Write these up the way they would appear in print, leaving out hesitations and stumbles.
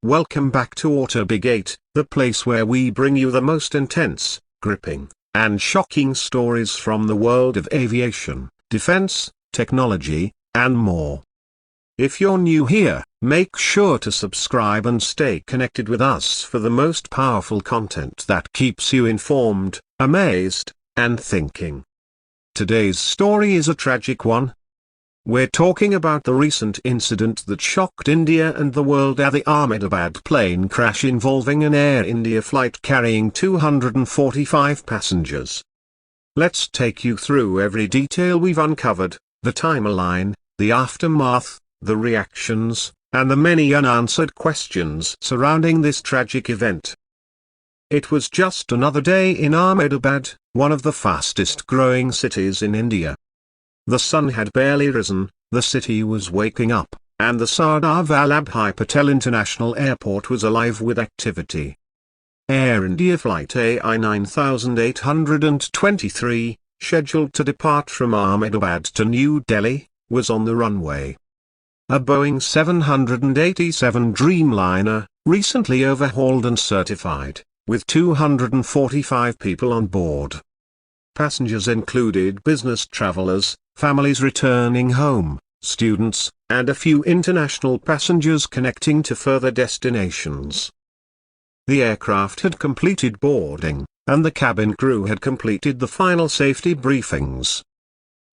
Welcome back to AutoBig8, the place where we bring you the most intense, gripping, and shocking stories from the world of aviation, defense, technology, and more. If you're new here, make sure to subscribe and stay connected with us for the most powerful content that keeps you informed, amazed, and thinking. Today's story is a tragic one. We're talking about the recent incident that shocked India and the world at the Ahmedabad plane crash involving an Air India flight carrying 245 passengers. Let's take you through every detail we've uncovered, the timeline, the aftermath, the reactions, and the many unanswered questions surrounding this tragic event. It was just another day in Ahmedabad, one of the fastest growing cities in India. The sun had barely risen, the city was waking up, and the Sardar Vallabhbhai Patel International Airport was alive with activity. Air India flight AI-9823, scheduled to depart from Ahmedabad to New Delhi, was on the runway. A Boeing 787 Dreamliner, recently overhauled and certified, with 245 people on board. Passengers included business travelers, families returning home, students, and a few international passengers connecting to further destinations. The aircraft had completed boarding, and the cabin crew had completed the final safety briefings.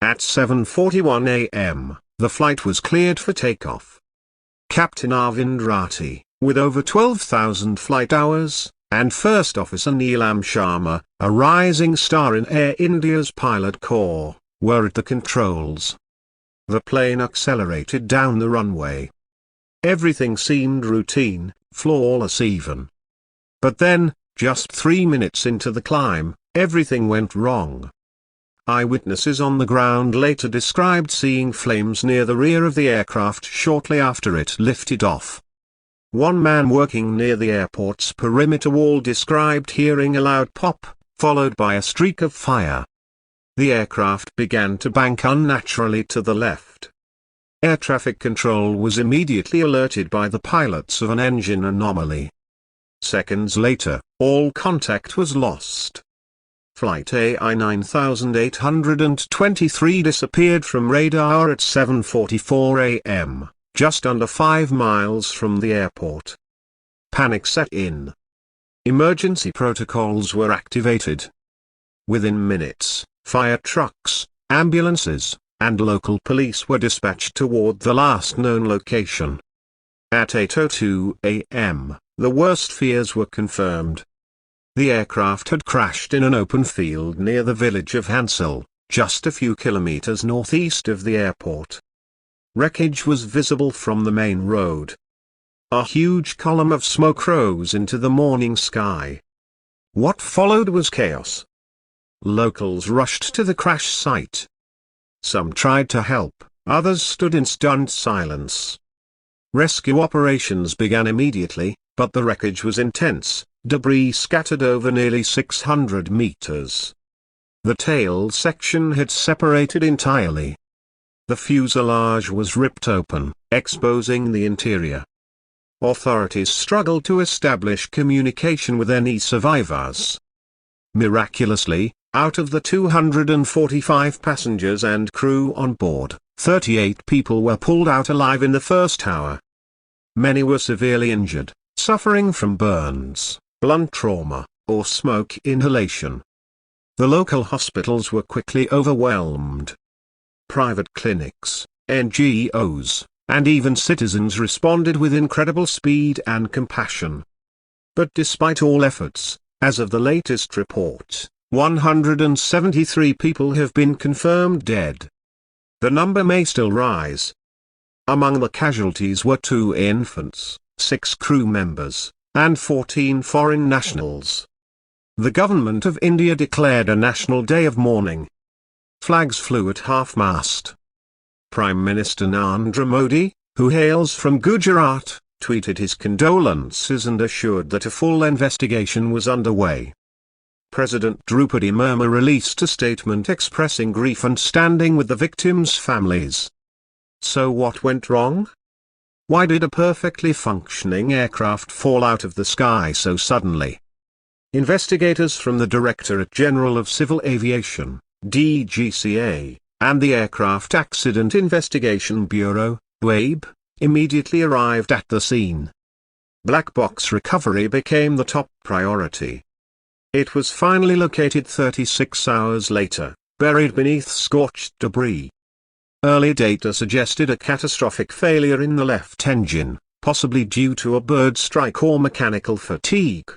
At 7:41 a.m., the flight was cleared for takeoff. Captain Arvind Rathi, with over 12,000 flight hours, and First Officer Neelam Sharma, a rising star in Air India's pilot corps, were at the controls. The plane accelerated down the runway. Everything seemed routine, flawless even. But then, just 3 minutes into the climb, everything went wrong. Eyewitnesses on the ground later described seeing flames near the rear of the aircraft shortly after it lifted off. One man working near the airport's perimeter wall described hearing a loud pop, followed by a streak of fire. The aircraft began to bank unnaturally to the left. Air traffic control was immediately alerted by the pilots of an engine anomaly. Seconds later, all contact was lost. Flight AI-9823 disappeared from radar at 7:44 a.m., just under 5 miles from the airport. Panic set in. Emergency protocols were activated. Within minutes, fire trucks, ambulances, and local police were dispatched toward the last known location. At 8:02 a.m., the worst fears were confirmed. The aircraft had crashed in an open field near the village of Hansel, just a few kilometers northeast of the airport. Wreckage was visible from the main road. A huge column of smoke rose into the morning sky. What followed was chaos. Locals rushed to the crash site. Some tried to help, others stood in stunned silence. Rescue operations began immediately, but the wreckage was intense, debris scattered over nearly 600 meters. The tail section had separated entirely. The fuselage was ripped open, exposing the interior. Authorities struggled to establish communication with any survivors. Miraculously, out of the 245 passengers and crew on board, 38 people were pulled out alive in the first hour. Many were severely injured, suffering from burns, blunt trauma, or smoke inhalation. The local hospitals were quickly overwhelmed. Private clinics, NGOs, and even citizens responded with incredible speed and compassion. But despite all efforts, as of the latest report, 173 people have been confirmed dead. The number may still rise. Among the casualties were 2 infants, 6 crew members, and 14 foreign nationals. The Government of India declared a national day of mourning. Flags flew at half-mast. Prime Minister Narendra Modi, who hails from Gujarat, tweeted his condolences and assured that a full investigation was underway. President Draupadi Murmu released a statement expressing grief and standing with the victims' families. So what went wrong? Why did a perfectly functioning aircraft fall out of the sky so suddenly? Investigators from the Directorate General of Civil Aviation, DGCA, and the Aircraft Accident Investigation Bureau, WABE, immediately arrived at the scene. Black box recovery became the top priority. It was finally located 36 hours later, buried beneath scorched debris. Early data suggested a catastrophic failure in the left engine, possibly due to a bird strike or mechanical fatigue.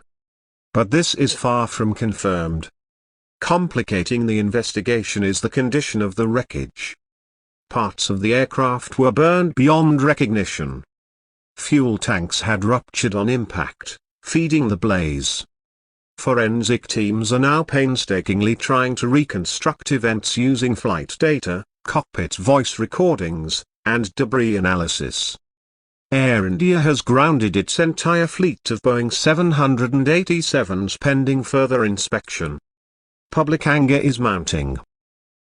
But this is far from confirmed. Complicating the investigation is the condition of the wreckage. Parts of the aircraft were burned beyond recognition. Fuel tanks had ruptured on impact, feeding the blaze. Forensic teams are now painstakingly trying to reconstruct events using flight data, cockpit voice recordings, and debris analysis. Air India has grounded its entire fleet of Boeing 787s pending further inspection. Public anger is mounting.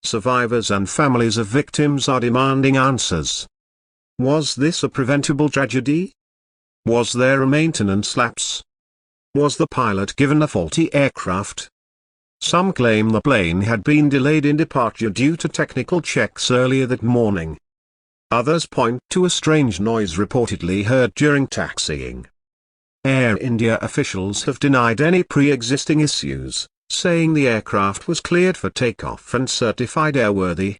Survivors and families of victims are demanding answers. Was this a preventable tragedy? Was there a maintenance lapse? Was the pilot given a faulty aircraft? Some claim the plane had been delayed in departure due to technical checks earlier that morning. Others point to a strange noise reportedly heard during taxiing. Air India officials have denied any pre-existing issues, saying the aircraft was cleared for takeoff and certified airworthy.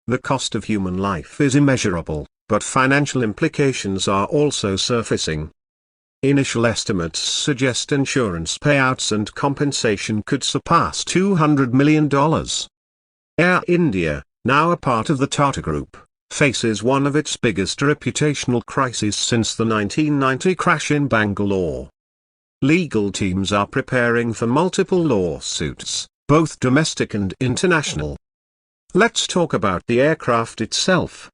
The cost of human life is immeasurable, but financial implications are also surfacing. Initial estimates suggest insurance payouts and compensation could surpass $200 million. Air India, now a part of the Tata Group, faces one of its biggest reputational crises since the 1990 crash in Bangalore. Legal teams are preparing for multiple lawsuits, both domestic and international. Let's talk about the aircraft itself.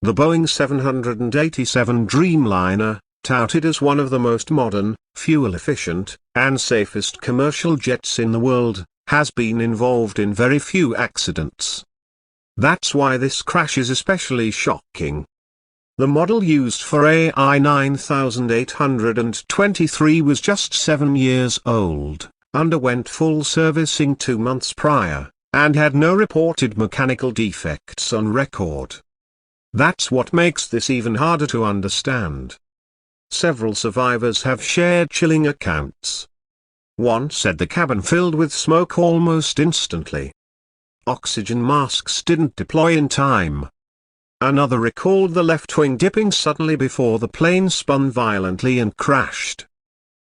The Boeing 787 Dreamliner, touted as one of the most modern, fuel-efficient, and safest commercial jets in the world, has been involved in very few accidents. That's why this crash is especially shocking. The model used for AI-9823 was just 7 years old, underwent full servicing 2 months prior, and had no reported mechanical defects on record. That's what makes this even harder to understand. Several survivors have shared chilling accounts. One said the cabin filled with smoke almost instantly. Oxygen masks didn't deploy in time. Another recalled the left wing dipping suddenly before the plane spun violently and crashed.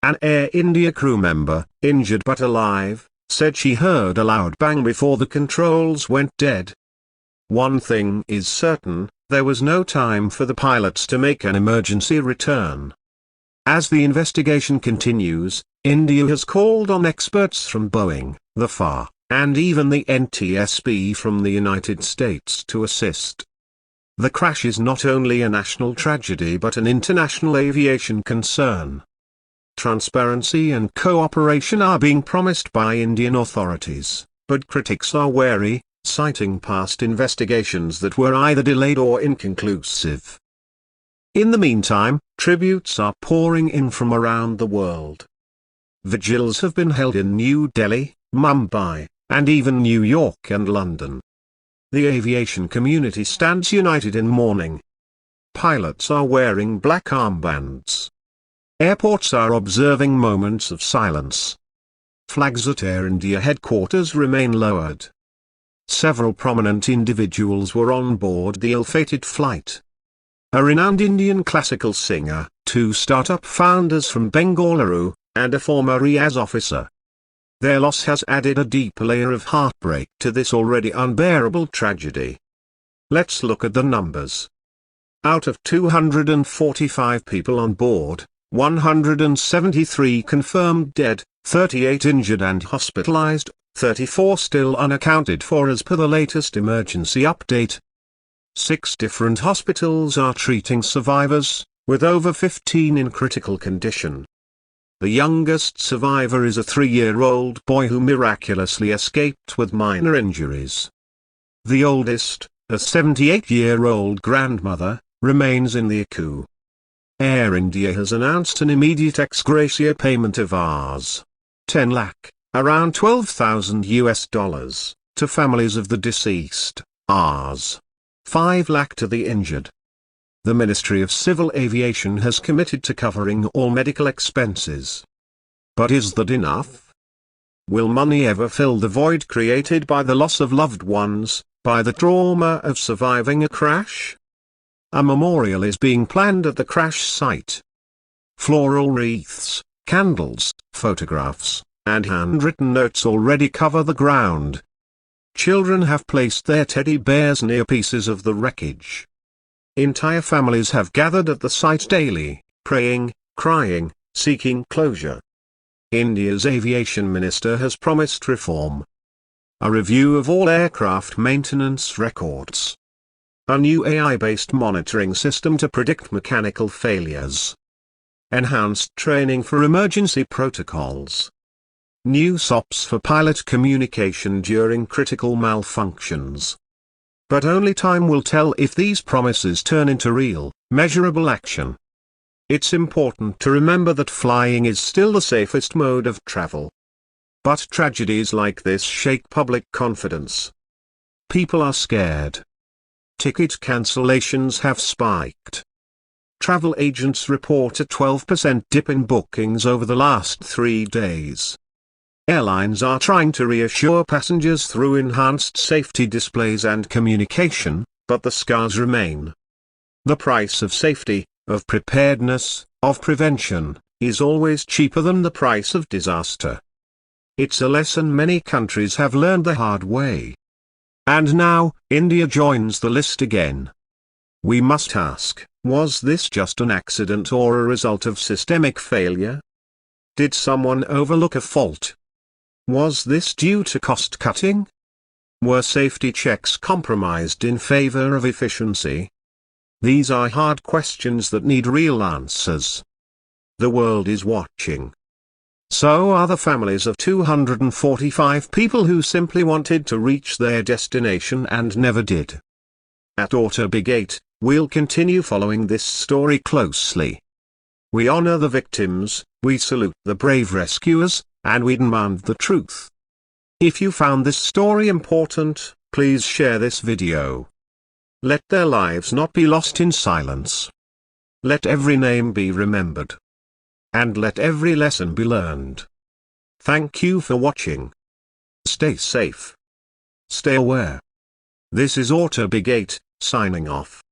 An Air India crew member, injured but alive, said she heard a loud bang before the controls went dead. One thing is certain, there was no time for the pilots to make an emergency return. As the investigation continues, India has called on experts from Boeing, the FAA, and even the NTSB from the United States to assist. The crash is not only a national tragedy but an international aviation concern. Transparency and cooperation are being promised by Indian authorities, but critics are wary, citing past investigations that were either delayed or inconclusive. In the meantime, tributes are pouring in from around the world. Vigils have been held in New Delhi, Mumbai, and even New York and London. The aviation community stands united in mourning. Pilots are wearing black armbands. Airports are observing moments of silence. Flags at Air India headquarters remain lowered. Several prominent individuals were on board the ill-fated flight. A renowned Indian classical singer, 2 startup founders from Bengaluru, and a former IAS officer. Their loss has added a deep layer of heartbreak to this already unbearable tragedy. Let's look at the numbers. Out of 245 people on board, 173 confirmed dead, 38 injured and hospitalized, 34 still unaccounted for as per the latest emergency update. 6 different hospitals are treating survivors, with over 15 in critical condition. The youngest survivor is a 3-year-old boy who miraculously escaped with minor injuries. The oldest, a 78-year-old grandmother, remains in the account. Air India has announced an immediate ex gratia payment of Rs. 10 lakh, around $12,000, to families of the deceased, Rs. 5 lakh to the injured. The Ministry of Civil Aviation has committed to covering all medical expenses. But is that enough? Will money ever fill the void created by the loss of loved ones, by the trauma of surviving a crash? A memorial is being planned at the crash site. Floral wreaths, candles, photographs, and handwritten notes already cover the ground. Children have placed their teddy bears near pieces of the wreckage. Entire families have gathered at the site daily, praying, crying, seeking closure. India's aviation minister has promised reform. A review of all aircraft maintenance records. A new AI-based monitoring system to predict mechanical failures. Enhanced training for emergency protocols. New SOPs for pilot communication during critical malfunctions. But only time will tell if these promises turn into real, measurable action. It's important to remember that flying is still the safest mode of travel. But tragedies like this shake public confidence. People are scared. Ticket cancellations have spiked. Travel agents report a 12% dip in bookings over the last 3 days. Airlines are trying to reassure passengers through enhanced safety displays and communication, but the scars remain. The price of safety, of preparedness, of prevention, is always cheaper than the price of disaster. It's a lesson many countries have learned the hard way. And now, India joins the list again. We must ask, was this just an accident or a result of systemic failure? Did someone overlook a fault? Was this due to cost cutting? Were safety checks compromised in favor of efficiency? These are hard questions that need real answers. The world is watching. So are the families of 245 people who simply wanted to reach their destination and never did. At AutoBig8, we'll continue following this story closely. We honor the victims, we salute the brave rescuers, and we demand the truth. If you found this story important, please share this video. Let their lives not be lost in silence. Let every name be remembered. And let every lesson be learned. Thank you for watching. Stay safe. Stay aware. This is AutoBig8, signing off.